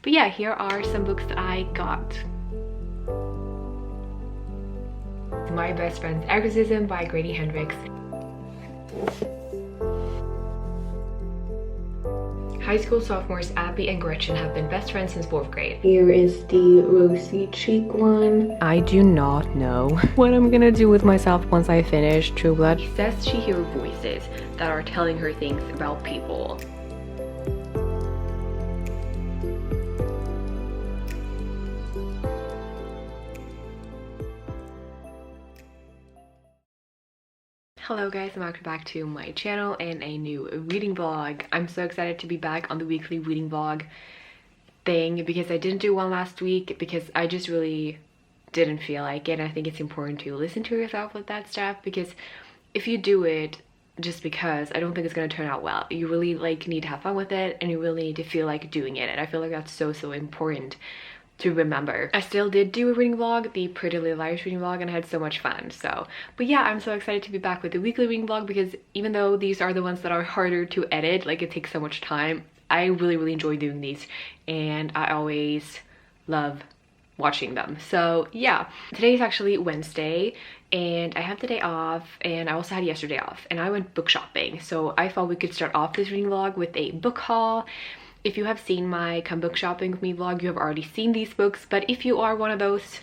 But yeah, here are some books that I got. My Best Friend's Exorcism by Grady Hendricks. High school sophomores Abby and Gretchen have been best friends since 4th grade. Here is the rosy cheek one. I do not know what I'm gonna do with myself once I finish True Blood. She says she hears voices that are telling her things about people. Hello guys, and welcome back to my channel and a new reading vlog. I'm so excited to be back on the weekly reading vlog thing because I didn't do one last week because I just really didn't feel like it. And I think it's important to listen to yourself with that stuff, because if you do it just because, I don't think it's going to turn out well. You really need to have fun with it, and you really need to feel like doing it, and I feel like that's so important to remember. I still did do a reading vlog, the Pretty Little Liars reading vlog, and I had so much fun. So, but yeah, I'm so excited to be back with the weekly reading vlog, because even though these are the ones that are harder to edit, it takes so much time, I really enjoy doing these, and I always love watching them. So yeah, today is actually Wednesday, and I have the day off, and I also had yesterday off, and I went book shopping. So I thought we could start off this reading vlog with a book haul. If you have seen my Come Book Shopping With Me vlog, you have already seen these books. But if you are one of those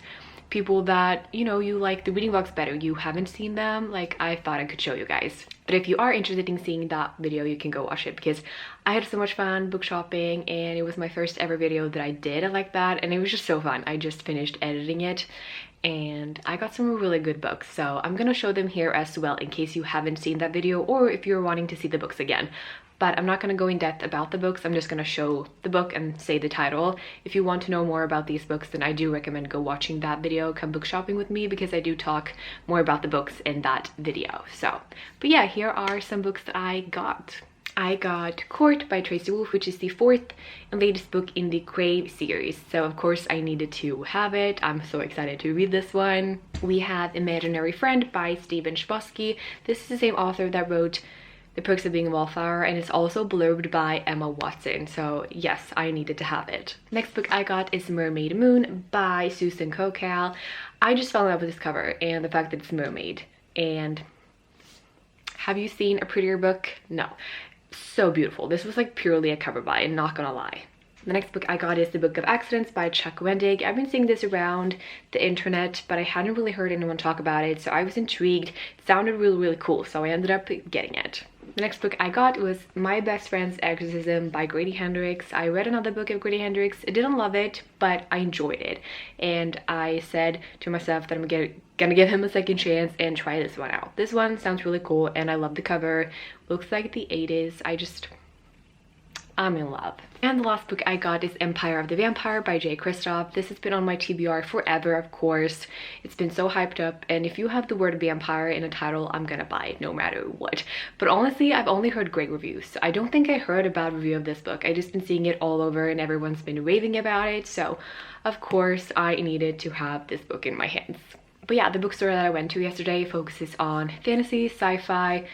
people that, you like the reading vlogs better, you haven't seen them, I thought I could show you guys. But if you are interested in seeing that video, you can go watch it, because I had so much fun book shopping, and it was my first ever video that I did like that, and it was just so fun. I just finished editing it, and I got some really good books, so I'm gonna show them here as well in case you haven't seen that video, or if you're wanting to see the books again. But I'm not going to go in depth about the books. I'm just going to show the book and say the title. If you want to know more about these books, then I do recommend go watching that video, Come Book Shopping With Me, because I do talk more about the books in that video. So, but yeah, here are some books that I got. I got Court by Tracy Wolff, which is the 4th and latest book in the Crave series. So of course I needed to have it. I'm so excited to read this one. We have Imaginary Friend by Stephen Chbosky. This is the same author that wrote The Perks of Being a Wallflower, and it's also blurbed by Emma Watson, so yes, I needed to have it. Next book I got is Mermaid Moon by Susan Cocale. I just fell in love with this cover and the fact that it's Mermaid. And have you seen a prettier book? No. So beautiful. This was purely a cover buy, not gonna lie. The next book I got is The Book of Accidents by Chuck Wendig. I've been seeing this around the internet, but I hadn't really heard anyone talk about it, so I was intrigued. It sounded really cool, so I ended up getting it. The next book I got was My Best Friend's Exorcism by Grady Hendricks. I read another book of Grady Hendricks. I didn't love it, but I enjoyed it. And I said to myself that I'm gonna give him a second chance and try this one out. This one sounds really cool, and I love the cover. Looks like the 80s. I'm in love. And the last book I got is Empire of the Vampire by Kristoff. This has been on my TBR forever, of course. It's been so hyped up, and if you have the word vampire in a title, I'm gonna buy it no matter what. But honestly, I've only heard great reviews. I don't think I heard a bad review of this book. I just been seeing it all over, and everyone's been raving about it, so of course I needed to have this book in my hands. But yeah, the bookstore that I went to yesterday focuses on fantasy, sci-fi,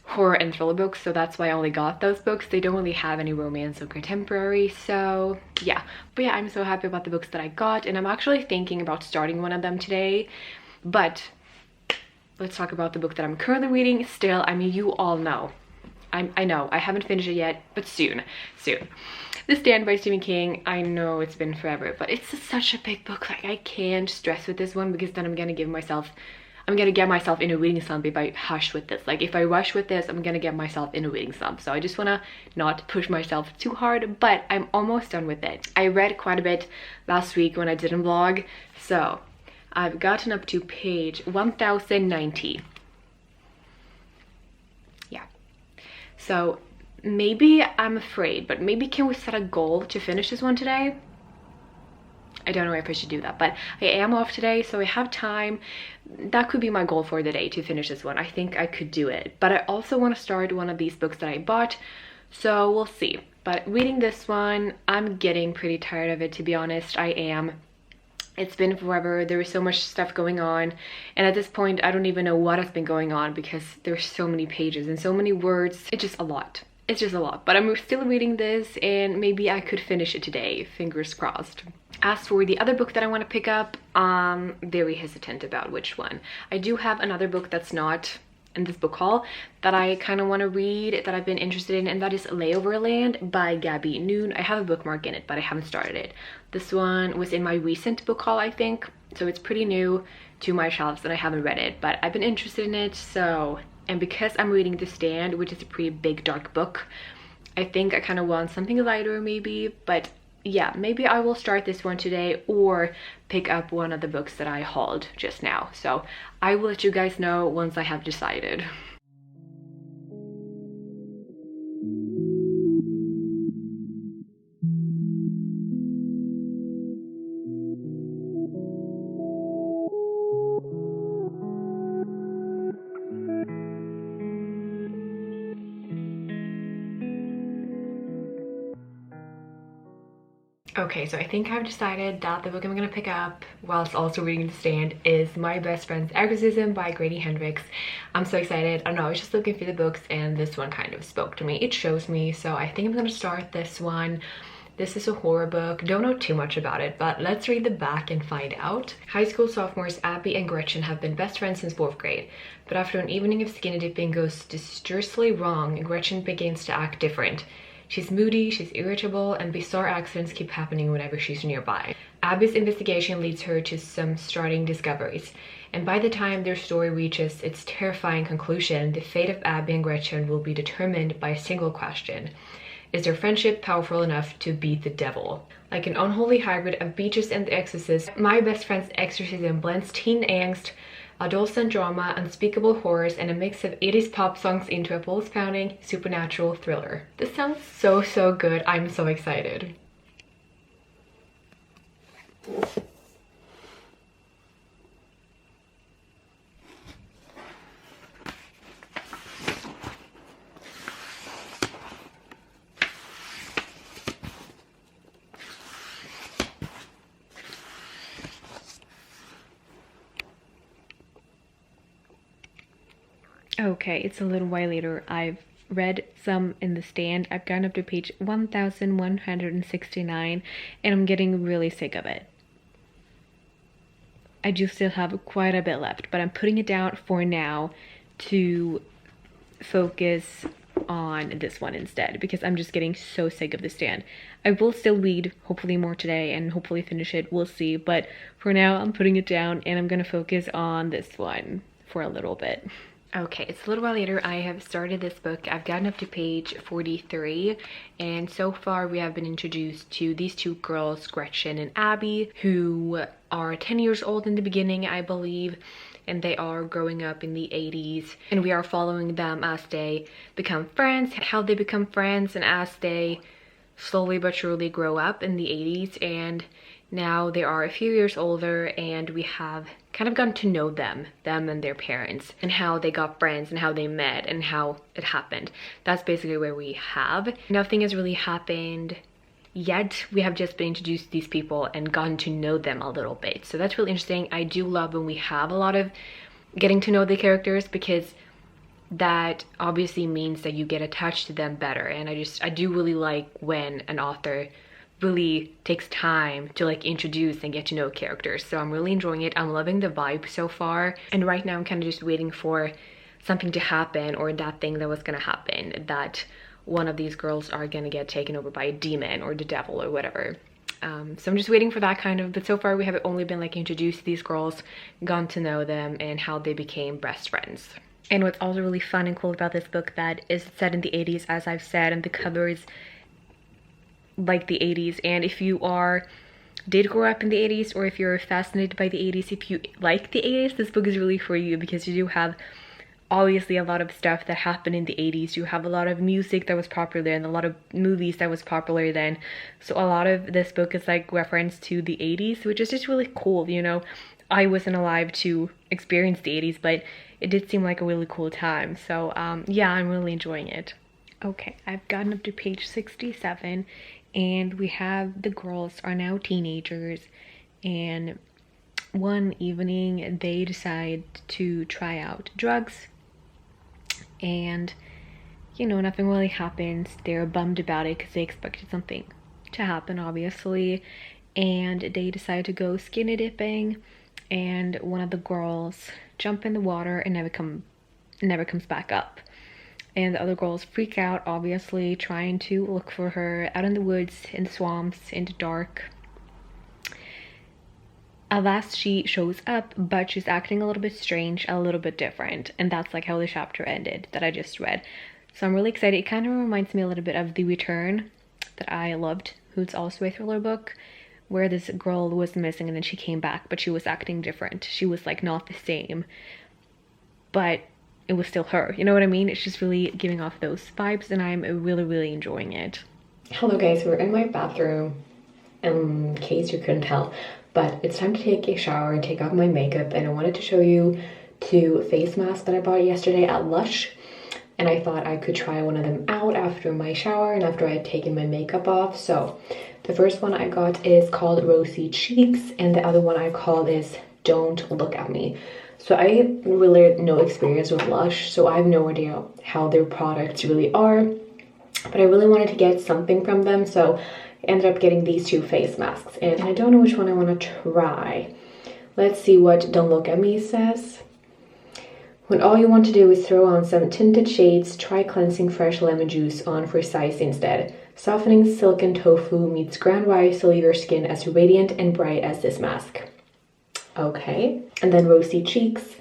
horror and thriller books, so that's why I only got those books. They don't really have any romance or contemporary, so yeah. But yeah, I'm so happy about the books that I got, and I'm actually thinking about starting one of them today. But let's talk about the book that I'm currently reading still. I mean, you all know. I know I haven't finished it yet, but soon. The Stand by Stephen King. I know it's been forever, but it's such a big book. I can't stress with this one, because then I'm gonna get myself in a reading slump if I hush with this. If I rush with this, I'm gonna get myself in a reading slump. So I just wanna not push myself too hard, but I'm almost done with it. I read quite a bit last week when I didn't vlog, so I've gotten up to page 1090. Yeah. So maybe, I'm afraid, but maybe can we set a goal to finish this one today? I don't know if I should do that, but I am off today, so I have time. That could be my goal for the day, to finish this one. I think I could do it, but I also want to start one of these books that I bought, so we'll see. But reading this one, I'm getting pretty tired of it, to be honest. I am. It's been forever. There is so much stuff going on, and at this point I don't even know what has been going on, because there's so many pages and so many words. It's just a lot. it's just a lot, but I'm still reading this and maybe I could finish it today, fingers crossed. As for the other book that I want to pick up, I'm very hesitant about which one. I do have another book that's not in this book haul that I kind of want to read, that I've been interested in, and that is Layover Land by Gabby Noon. I have a bookmark in it, but I haven't started it. This one was in my recent book haul, I think, so it's pretty new to my shelves and I haven't read it, but I've been interested in it. So, and because I'm reading The Stand, which is a pretty big dark book, I think I kind of want something lighter maybe. But yeah, maybe I will start this one today or pick up one of the books that I hauled just now. So I will let you guys know once I have decided. Okay, so I think I've decided that the book I'm gonna pick up whilst also reading The Stand is My Best Friend's Exorcism by Grady Hendricks. I'm so excited. I don't know, I was just looking through the books and this one kind of spoke to me. It shows me, so I think I'm gonna start this one. This is a horror book. Don't know too much about it, but let's read the back and find out. High school sophomores Abby and Gretchen have been best friends since 4th grade, but after an evening of skinny dipping goes disastrously wrong, Gretchen begins to act different. She's moody, she's irritable, and bizarre accidents keep happening whenever she's nearby. Abby's investigation leads her to some startling discoveries, and by the time their story reaches its terrifying conclusion, the fate of Abby and Gretchen will be determined by a single question. Is their friendship powerful enough to beat the devil? Like an unholy hybrid of Beaches and The Exorcist, My Best Friend's Exorcism blends teen angst, adolescent drama, unspeakable horrors, and a mix of 80s pop songs into a pulse-pounding supernatural thriller. This sounds so good. I'm so excited. Okay, it's a little while later. I've read some in The Stand. I've gotten up to page 1169 and I'm getting really sick of it. I do still have quite a bit left, but I'm putting it down for now to focus on this one instead because I'm just getting so sick of The Stand. I will still read hopefully more today and hopefully finish it. We'll see, but for now I'm putting it down and I'm gonna focus on this one for a little bit. Okay, it's a little while later. I have started this book. I've gotten up to page 43, and so far we have been introduced to these two girls, Gretchen and Abby, who are 10 years old in the beginning, I believe, and they are growing up in the 80s, and we are following them as they become friends, how they become friends, and as they slowly but surely grow up in the 80s, and now they are a few years older, and we have kind of gotten to know them and their parents, and how they got friends, and how they met, and how it happened. That's basically where we have. Nothing has really happened yet. We have just been introduced to these people and gotten to know them a little bit. So that's really interesting. I do love when we have a lot of getting to know the characters because that obviously means that you get attached to them better. And I do really like when an author really takes time to like introduce and get to know characters. So I'm really enjoying it. I'm loving the vibe so far, and right now I'm kind of just waiting for something to happen, or that thing that was gonna happen, that one of these girls are gonna get taken over by a demon or the devil or whatever. So I'm just waiting for that kind of, but so far we have only been like introduced to these girls, gotten to know them, and how they became best friends. And what's also really fun and cool about this book that is set in the 80s, as I've said, and the cover is like the 80s. And if you did grow up in the 80s, or if you're fascinated by the 80s, if you like the 80s, this book is really for you, because you do have obviously a lot of stuff that happened in the 80s. You have a lot of music that was popular and a lot of movies that was popular then. So a lot of this book is like reference to the 80s, which is just really cool. You know, I wasn't alive to experience the 80s, but it did seem like a really cool time. So yeah, I'm really enjoying it. Okay, I've gotten up to page 67, and we have the girls are now teenagers, and one evening they decide to try out drugs, and you know, nothing really happens. They're bummed about it because they expected something to happen, obviously, and they decide to go skinny dipping, and one of the girls jump in the water and never comes back up. And the other girls freak out, obviously, trying to look for her out in the woods, in the swamps, in the dark. At last she shows up, but she's acting a little bit strange, a little bit different, and that's like how the chapter ended that I just read. So I'm really excited. It kind of reminds me a little bit of The Return that I loved, who's also a thriller book, where this girl was missing and then she came back, but she was acting different. She was like not the same, but it was still her, you know what I mean? It's just really giving off those vibes, and I'm really enjoying it. Hello guys, we're in my bathroom, in case you couldn't tell, but it's time to take a shower and take off my makeup, and I wanted to show you two face masks that I bought yesterday at Lush, and I thought I could try one of them out after my shower and after I had taken my makeup off. So the first one I got is called Rosy Cheeks, and the other one I call is Don't Look at Me. So I have really no experience with Lush, so I have no idea how their products really are, but I really wanted to get something from them, so I ended up getting these two face masks, and I don't know which one I want to try. Let's see what Don't Look at Me says. When all you want to do is throw on some tinted shades, try cleansing fresh lemon juice on for size instead. Softening silken tofu meets ground rice to leave your skin as radiant and bright as this mask. Okay, and then Rosy Cheeks.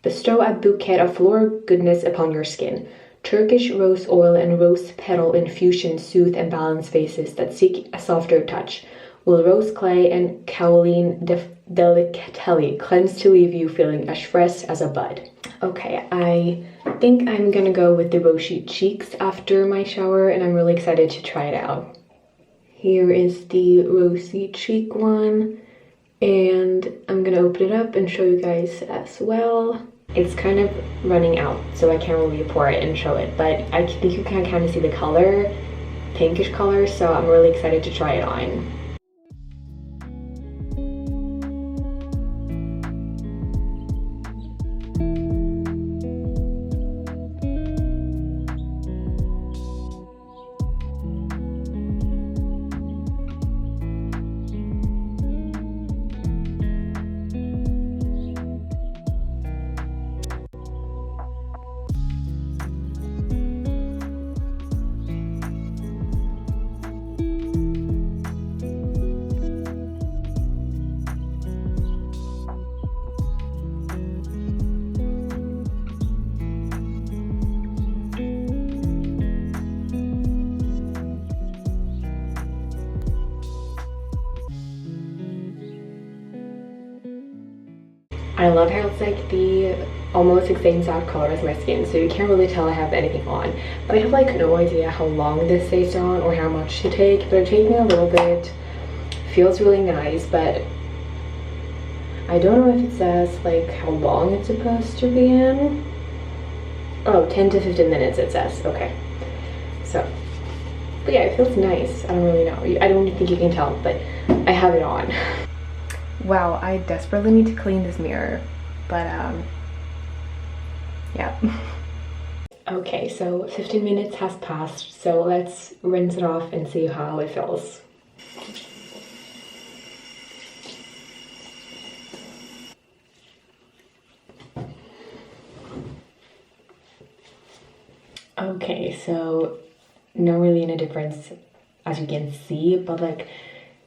Bestow a bouquet of floral goodness upon your skin. Turkish rose oil and rose petal infusion soothe and balance faces that seek a softer touch, while rose clay and kaolin delicately cleanse to leave you feeling as fresh as a bud. Okay, I think I'm gonna go with the Rosy Cheeks after my shower, and I'm really excited to try it out. Here is the Rosy Cheek one, and I'm gonna open it up and show you guys as well. It's kind of running out, so I can't really pour it and show it, but I think you can kind of see the color, pinkish color, so I'm really excited to try it on. I love how it's like the almost the same exact color as my skin, so you can't really tell I have anything on. But I have like no idea how long this stays on or how much to take, but I'm taking a little bit. Feels really nice, but I don't know if it says like how long it's supposed to be in. Oh, 10 to 15 minutes it says. Okay, so but yeah, it feels nice. I don't really know, I don't think you can tell, but I have it on. Wow, I desperately need to clean this mirror, but yeah. Okay, so 15 minutes has passed, so let's rinse it off and see how it feels. Okay, so not really any difference as you can see, but like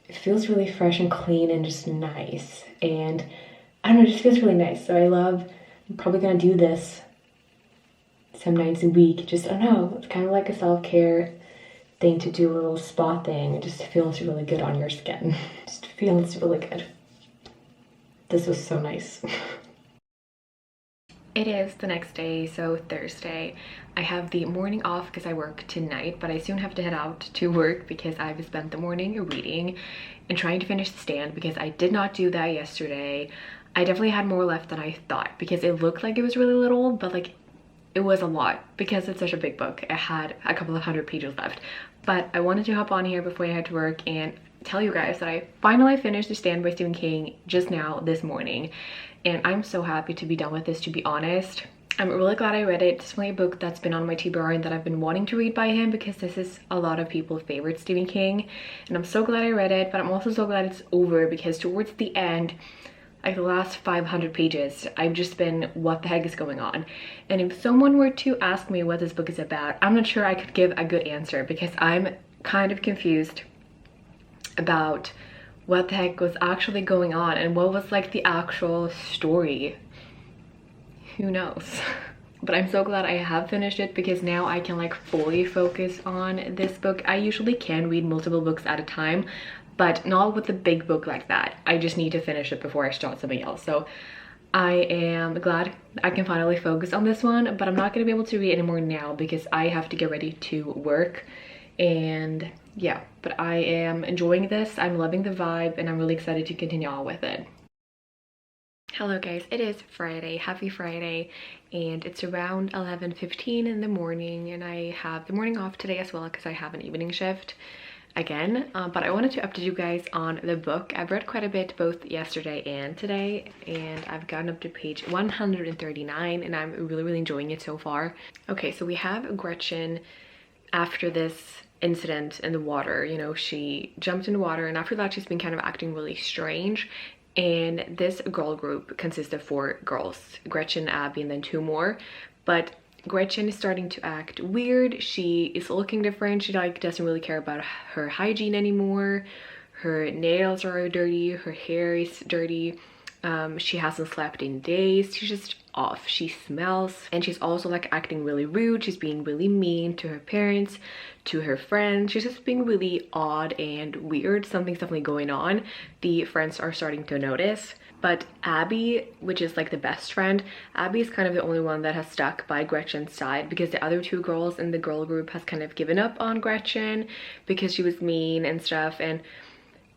it feels really fresh and clean and just nice, and I don't know, it just feels really nice. So I'm probably gonna do this some nights a week. Just, I don't know, it's kind of like a self-care thing to do, a little spa thing. It just feels really good on your skin. Just feels really good. This was so nice. It is the next day, so Thursday. I have the morning off because I work tonight, but I soon have to head out to work because I've spent the morning reading and trying to finish the stand because I did not do that yesterday. I definitely had more left than I thought because it looked like it was really little, but like it was a lot because it's such a big book. It had a couple of 100 pages left, but I wanted to hop on here before I had to work and tell you guys that I finally finished The Stand by Stephen King just now this morning, and I'm so happy to be done with this, to be honest. I'm really glad I read it. It's definitely a book that's been on my TBR and that I've been wanting to read by him, because this is a lot of people's favorite Stephen King, and I'm so glad I read it. But I'm also so glad it's over, because towards the end, like the last 500 pages, I've just been, what the heck is going on? And if someone were to ask me what this book is about, I'm not sure I could give a good answer, because I'm kind of confused about what the heck was actually going on and what was like the actual story. Who knows? But I'm so glad I have finished it, because now I can like fully focus on this book. I usually can read multiple books at a time, but not with a big book like that. I just need to finish it before I start something else. So I am glad I can finally focus on this one, but I'm not going to be able to read anymore now because I have to get ready to work. And yeah, but I am enjoying this. I'm loving the vibe, and I'm really excited to continue on with it. Hello guys, it is Friday. Happy Friday, and it's around 11:15 in the morning, and I have the morning off today as well because I have an evening shift again. But I wanted to update you guys on the book. I've read quite a bit both yesterday and today, and I've gotten up to page 139, and I'm really enjoying it so far. Okay, so we have Gretchen after this incident in the water. You know, she jumped in the water, and after that she's been kind of acting really strange. And this girl group consists of 4 girls, Gretchen, Abby, and then 2 more. But Gretchen is starting to act weird. She is looking different. She like doesn't really care about her hygiene anymore. Her nails are dirty, her hair is dirty. She hasn't slept in days. She's just off. She smells, and she's also like acting really rude. She's being really mean to her parents, to her friends. She's just being really odd and weird. Something's definitely going on. The friends are starting to notice. But Abby, which is like the best friend, Abby is kind of the only one that has stuck by Gretchen's side, because the other 2 girls in the girl group has kind of given up on Gretchen because she was mean and stuff, and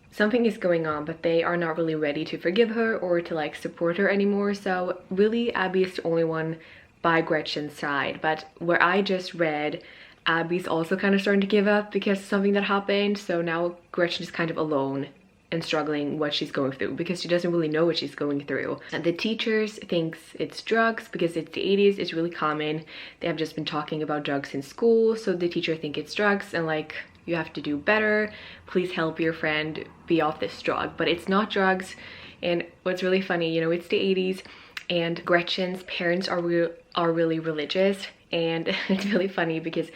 something is going on, but they are not really ready to forgive her or to like support her anymore. So really Abby is the only one by Gretchen's side. But where I just read, Abby's also kind of starting to give up because of something that happened. So now Gretchen is kind of alone and struggling what she's going through, because she doesn't really know what she's going through. And the teachers thinks it's drugs because it's the 80s. It's really common. They have just been talking about drugs in school, so the teacher think it's drugs and like, you have to do better. Please help your friend be off this drug. But it's not drugs. And what's really funny, you know, it's the 80s, and Gretchen's parents are really religious, and it's really funny because,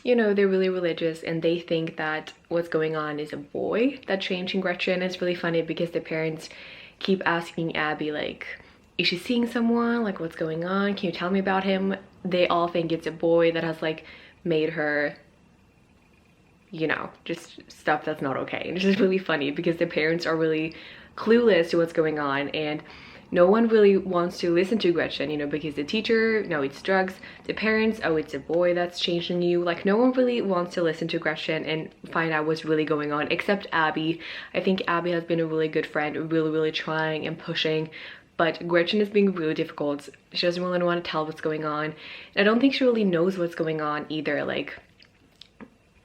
you know, they're really religious, and they think that what's going on is a boy that's changing Gretchen. It's really funny because the parents keep asking Abby like, is she seeing someone? Like, what's going on? Can you tell me about him? They all think it's a boy that has like made her, you know, just stuff that's not okay. And it's just really funny because the parents are really clueless to what's going on, and no one really wants to listen to Gretchen, you know, because the teacher, no, it's drugs. The parents, oh, it's a boy that's changing you. Like, no one really wants to listen to Gretchen and find out what's really going on, except Abby. I think Abby has been a really good friend, really trying and pushing, but Gretchen is being really difficult. She doesn't really want to tell what's going on. And I don't think she really knows what's going on either. Like,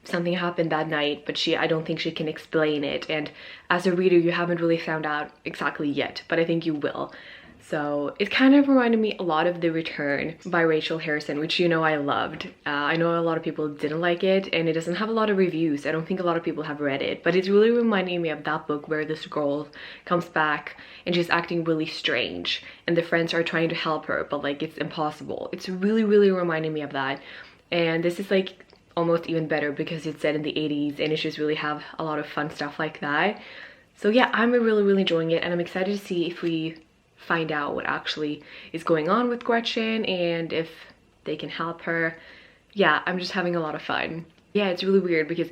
something happened that night, but I don't think she can explain it, and as a reader you haven't really found out exactly yet, but I think you will. So it kind of reminded me a lot of The Return by Rachel Harrison, which, you know, I loved. I know a lot of people didn't like it, and it doesn't have a lot of reviews. I don't think a lot of people have read it, but it's really reminding me of that book where this girl comes back and she's acting really strange, and the friends are trying to help her, but like it's impossible. It's really reminding me of that. And this is like almost even better because it's set in the 80s, and it just really have a lot of fun stuff like that. So yeah, I'm really enjoying it, and I'm excited to see if we find out what actually is going on with Gretchen and if they can help her. Yeah, I'm just having a lot of fun. Yeah, it's really weird because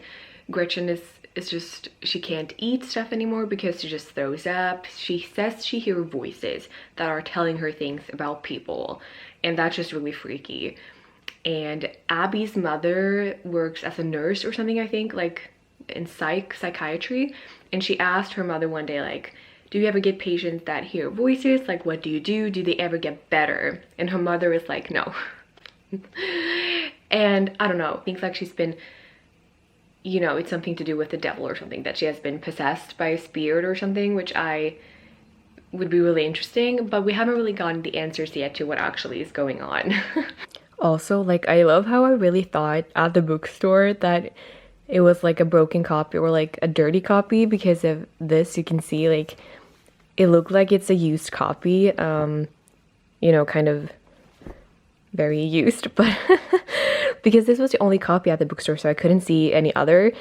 Gretchen is just, she can't eat stuff anymore because she just throws up. She says she hears voices that are telling her things about people, and that's just really freaky. And Abby's mother works as a nurse or something, I think, like in psychiatry, and she asked her mother one day, like, do you ever get patients that hear voices? Like, what do you do? Do they ever get better? And her mother is like, no. And I don't know, thinks like she's been, you know, it's something to do with the devil or something, that she has been possessed by a spirit or something, which I would be really interesting, but we haven't really gotten the answers yet to what actually is going on. Also, like, I love how I really thought at the bookstore that it was like a broken copy or like a dirty copy, because of this you can see like it looked like it's a used copy, you know, kind of very used, but because this was the only copy at the bookstore, so I couldn't see any other.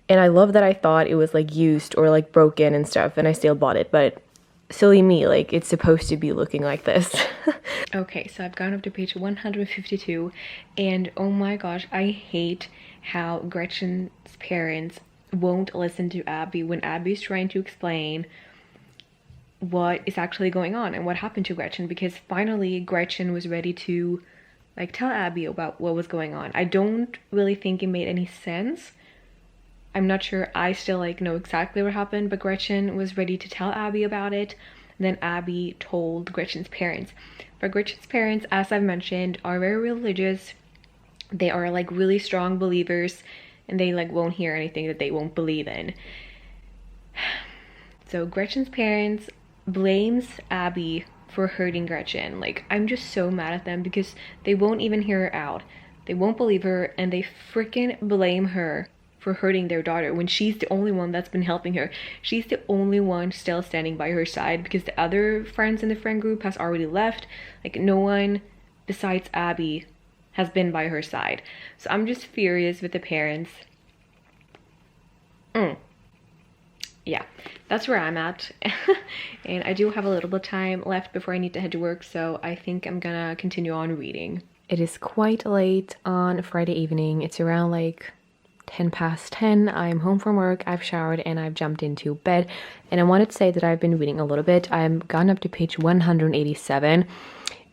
And I love that I thought it was like used or like broken and stuff, and I still bought it, but silly me, like it's supposed to be looking like this. Okay, so I've gone up to page 152, and oh my gosh, I hate how Gretchen's parents won't listen to Abby when Abby's trying to explain what is actually going on and what happened to Gretchen, because finally Gretchen was ready to like tell Abby about what was going on. I don't really think it made any sense. I'm not sure I still like know exactly what happened, but Gretchen was ready to tell Abby about it. Then Abby told Gretchen's parents. But Gretchen's parents, as I've mentioned, are very religious. They are like really strong believers, and they like won't hear anything that they won't believe in. So Gretchen's parents blames Abby for hurting Gretchen. Like, I'm just so mad at them because they won't even hear her out. They won't believe her, and they freaking blame her for hurting their daughter when she's the only one that's been helping her. She's the only one still standing by her side, because the other friends in the friend group has already left. Like, no one besides Abby has been by her side. So I'm just furious with the parents. Yeah, that's where I'm at. And I do have a little bit of time left before I need to head to work, so I think I'm gonna continue on reading. It is quite late on Friday evening. It's around like 10 past 10. I'm home from work, I've showered, and I've jumped into bed. And I wanted to say that I've been reading a little bit. I've gone up to page 187,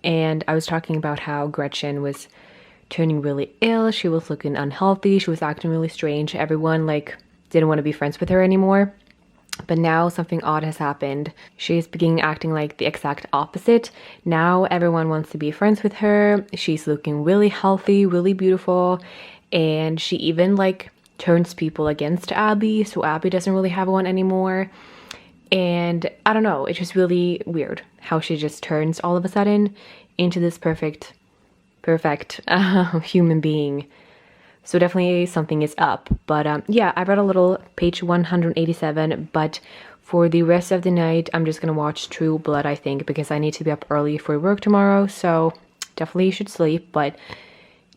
and I was talking about how Gretchen was turning really ill. She was looking unhealthy. She was acting really strange. Everyone like didn't want to be friends with her anymore. But now something odd has happened. She's beginning acting like the exact opposite. Now everyone wants to be friends with her. She's looking really healthy, really beautiful. And she even like turns people against Abby, so Abby doesn't really have one anymore. And I don't know, it's just really weird how she just turns all of a sudden into this perfect human being. So definitely something is up. But yeah, I read a little page 187, but for the rest of the night, I'm just gonna watch True Blood, I think, because I need to be up early for work tomorrow, so definitely should sleep, but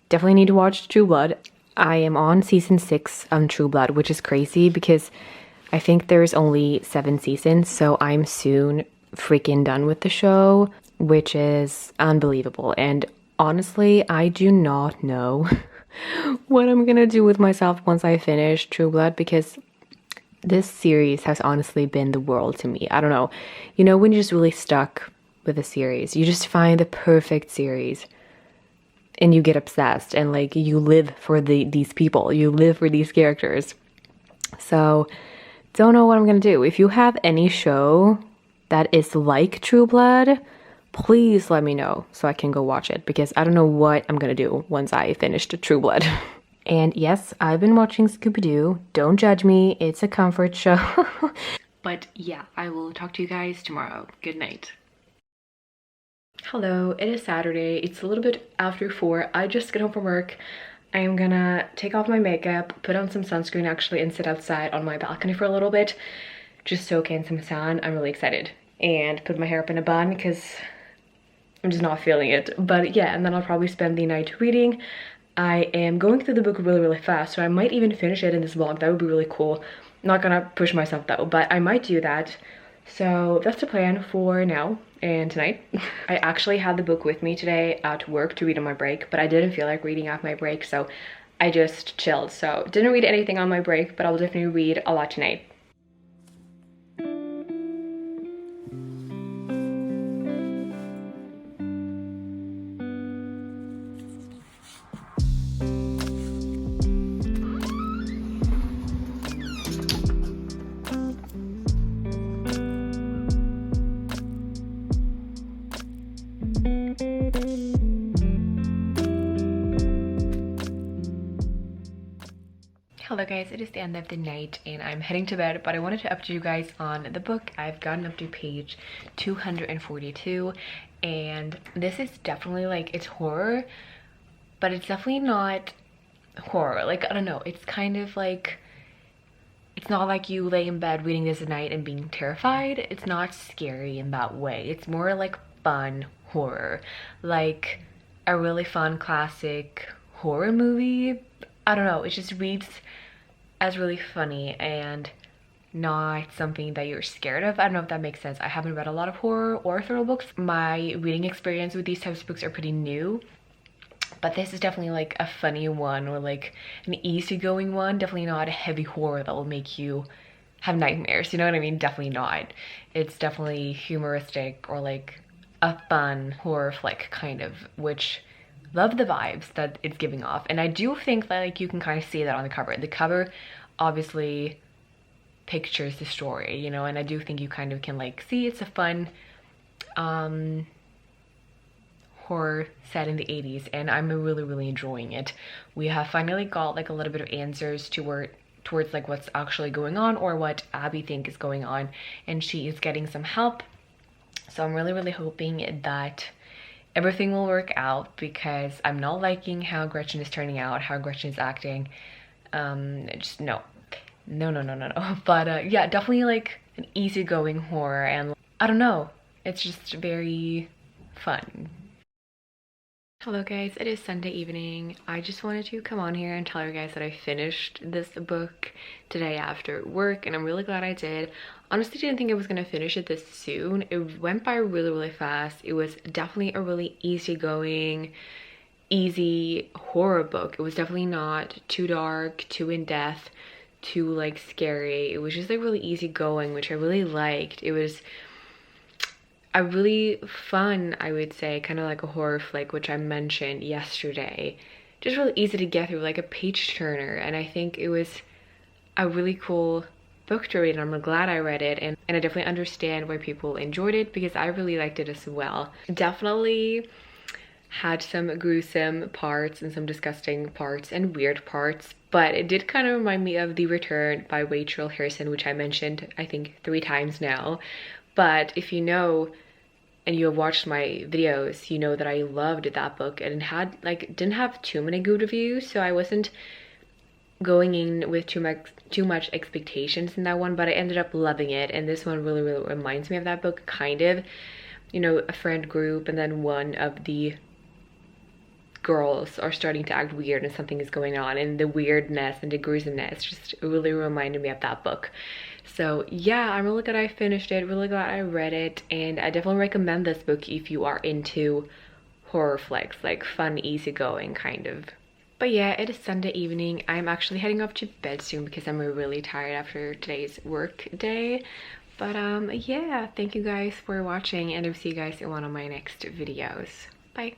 definitely need to watch True Blood. I am on season 6 of True Blood, which is crazy because I think there's only 7 seasons, so I'm soon freaking done with the show, which is unbelievable. And honestly, I do not know what I'm gonna do with myself once I finish True Blood, because this series has honestly been the world to me. I don't know. You know, when you're just really stuck with a series, you just find the perfect series and you get obsessed and like you live for these people, you live for these characters. So don't know what I'm gonna do. If you have any show that is like True Blood, please let me know so I can go watch it, because I don't know what I'm gonna do once I finish the True Blood. And yes, I've been watching Scooby-Doo. Don't judge me, it's a comfort show. But yeah, I will talk to you guys tomorrow. Good night. Hello, it is Saturday. It's a little bit after 4. I just got home from work. I am gonna take off my makeup, put on some sunscreen actually, and sit outside on my balcony for a little bit. Just soak in some sun. I'm really excited. And put my hair up in a bun because I'm just not feeling it. But yeah, and then I'll probably spend the night reading. I am going through the book really fast, so I might even finish it in this vlog. That would be really cool. Not gonna push myself though, but I might do that. So that's the plan for now and tonight. I actually had the book with me today at work to read on my break, but I didn't feel like reading at my break, so I just chilled. So didn't read anything on my break, but I'll definitely read a lot tonight. Hello guys, it is the end of the night and I'm heading to bed, but I wanted to update you guys on the book. I've gotten up to page 242 and this is definitely like, it's horror, but it's definitely not horror. Like, I don't know, it's kind of like, it's not like you lay in bed reading this at night and being terrified. It's not scary in that way. It's more like fun horror, like a really fun classic horror movie. I don't know, it just reads as really funny and not something that you're scared of. I don't know if that makes sense. I haven't read a lot of horror or thriller books. My reading experience with these types of books are pretty new, but this is definitely like a funny one, or like an easygoing one. Definitely not a heavy horror that will make you have nightmares, you know what I mean? Definitely not. It's definitely humoristic, or like a fun horror flick kind of, which love the vibes that it's giving off. And I do think that like you can kind of see that on the cover. The cover obviously pictures the story, you know, and I do think you kind of can like see it's a fun horror set in the 80s, and I'm really enjoying it. We have finally got like a little bit of answers towards like what's actually going on, or what Abby thinks is going on, and she is getting some help. So I'm really hoping that everything will work out, because I'm not liking how Gretchen is turning out, how Gretchen is acting. Just no. But yeah, definitely like an easygoing horror, and I don't know, it's just very fun. Hello guys, it is Sunday evening. I just wanted to come on here and tell you guys that I finished this book today after work, and I'm really glad I did. Honestly, didn't think I was gonna finish it this soon. It went by really fast. It was definitely a really easygoing, easy horror book. It was definitely not too dark, too in-depth, too like scary. It was just like really easygoing, which I really liked. It was a really fun, I would say, kind of like a horror flick, which I mentioned yesterday. Just really easy to get through, like a page turner, and I think it was a really cool book to read, and I'm glad I read it, and I definitely understand why people enjoyed it, because I really liked it as well. Definitely had some gruesome parts and some disgusting parts and weird parts, but it did kind of remind me of The Return by Rachel Harrison, which I mentioned I think 3 times now. But if you know and you have watched my videos, you know that I loved that book, and it had like didn't have too many good reviews, so I wasn't going in with too much expectations in that one, but I ended up loving it. And this one really reminds me of that book, kind of, you know, a friend group, and then one of the girls are starting to act weird and something is going on, and the weirdness and the gruesomeness just really reminded me of that book. So yeah, I'm really glad I finished it, really glad I read it, and I definitely recommend this book if you are into horror flicks, like fun, easygoing kind of. But yeah, it is Sunday evening. I'm actually heading off to bed soon because I'm really tired after today's work day. But yeah, thank you guys for watching, and I'll see you guys in one of my next videos. Bye.